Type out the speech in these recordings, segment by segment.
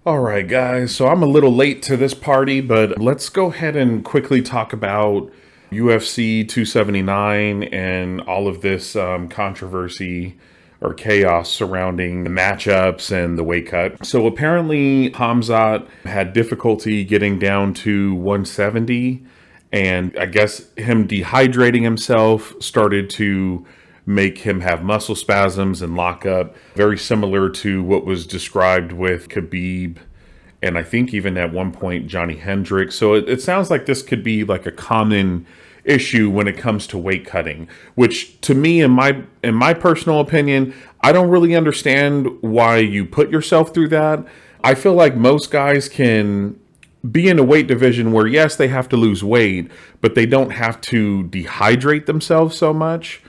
All right, guys. So I'm a little late to this party, but let's go ahead and quickly talk about UFC 279 and all of this controversy or chaos surrounding the matchups and the weight cut. So apparently, Hamzat had difficulty getting down to 170, and I guess him dehydrating himself started to make him have muscle spasms and lock up, very similar to what was described with Khabib and I think even at one point Johnny Hendricks. So it sounds like this could be like a common issue when it comes to weight cutting, which to me, in my personal opinion, I don't really understand why you put yourself through that. I feel like most guys can be in a weight division where yes, they have to lose weight, but they don't have to dehydrate themselves so much.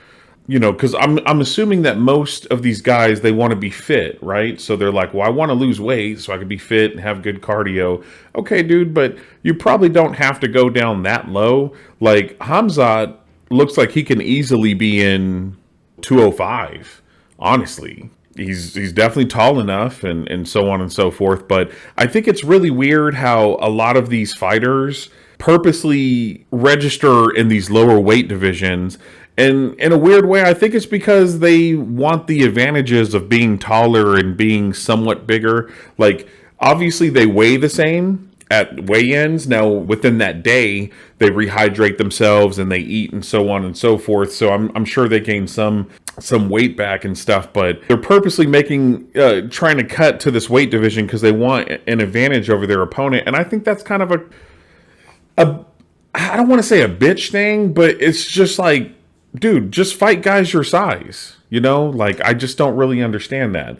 Because I'm assuming that most of these guys, they want to be fit, right? So they're like, well, I want to lose weight so I can be fit and have good cardio. Okay, dude, but you probably don't have to go down that low. Like Hamzat looks like he can easily be in 205. Honestly, he's definitely tall enough, and so on and so forth. But I think it's really weird how a lot of these fighters purposely register in these lower weight divisions. And in a weird way, I think it's because they want the advantages of being taller and being somewhat bigger. Like, obviously, they weigh the same at weigh-ins. Now, within that day, they rehydrate themselves and they eat and so on and so forth. So I'm sure they gain some weight back and stuff. But they're purposely trying to cut to this weight division because they want an advantage over their opponent. And I think that's kind of a I don't want to say a bitch thing, but it's just like, dude, just fight guys your size. Like I just don't really understand that.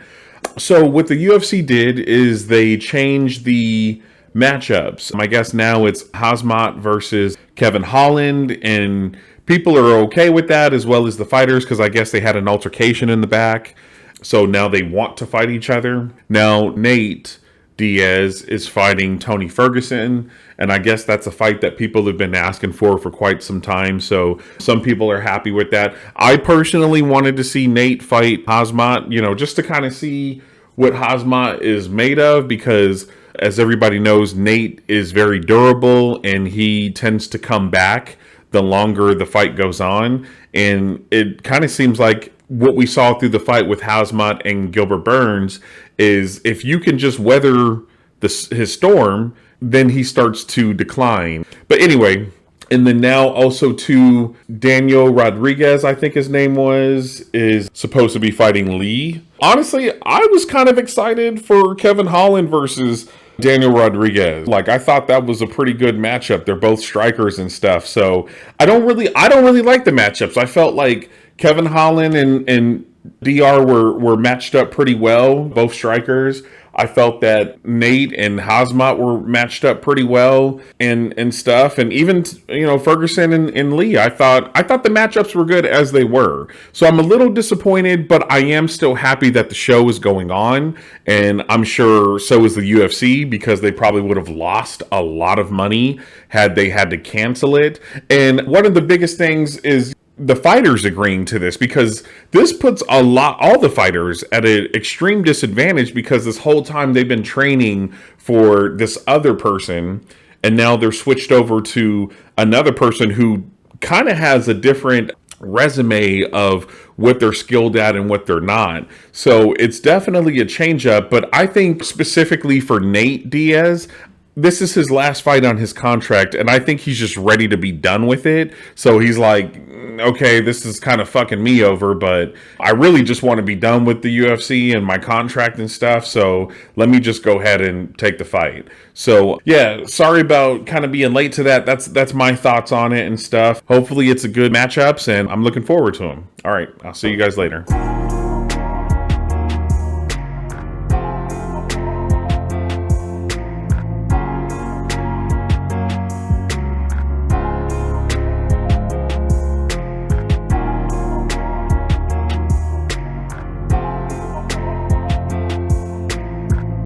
So what the UFC did is they changed the matchups. I guess now it's Khamzat versus Kevin Holland, and people are okay with that as well as the fighters because I guess they had an altercation in the back. So now they want to fight each other. Now Nate Diaz is fighting Tony Ferguson, and I guess that's a fight that people have been asking for quite some time. So some people are happy with that. I personally wanted to see Nate fight Khamzat, just to kind of see what Khamzat is made of, because as everybody knows, Nate is very durable and he tends to come back the longer the fight goes on. And it kind of seems like what we saw through the fight with Khamzat and Gilbert Burns is if you can just weather his storm, then he starts to decline. But anyway, and then now also to Daniel Rodriguez, I think his name is supposed to be fighting Lee. Honestly, I was kind of excited for Kevin Holland versus Daniel Rodriguez. Like I thought that was a pretty good matchup. They're both strikers and stuff. So I don't really like the matchups. I felt like Kevin Holland and DR were matched up pretty well, both strikers. I felt that Nate and Khamzat were matched up pretty well and stuff. And even, Ferguson and Lee, I thought the matchups were good as they were. So I'm a little disappointed, but I am still happy that the show is going on. And I'm sure so is the UFC, because they probably would have lost a lot of money had they had to cancel it. And one of the biggest things is the fighters agreeing to this, because this puts all the fighters at an extreme disadvantage, because this whole time they've been training for this other person and now they're switched over to another person who kind of has a different resume of what they're skilled at and what they're not. So it's definitely a change up, but I think specifically for Nate Diaz, this is his last fight on his contract, and I think he's just ready to be done with it. So he's like, okay, this is kind of fucking me over, but I really just want to be done with the UFC and my contract and stuff. So let me just go ahead and take the fight. So yeah, sorry about kind of being late to that. That's my thoughts on it and stuff. Hopefully it's a good matchups, and I'm looking forward to them. All right, I'll see you guys later.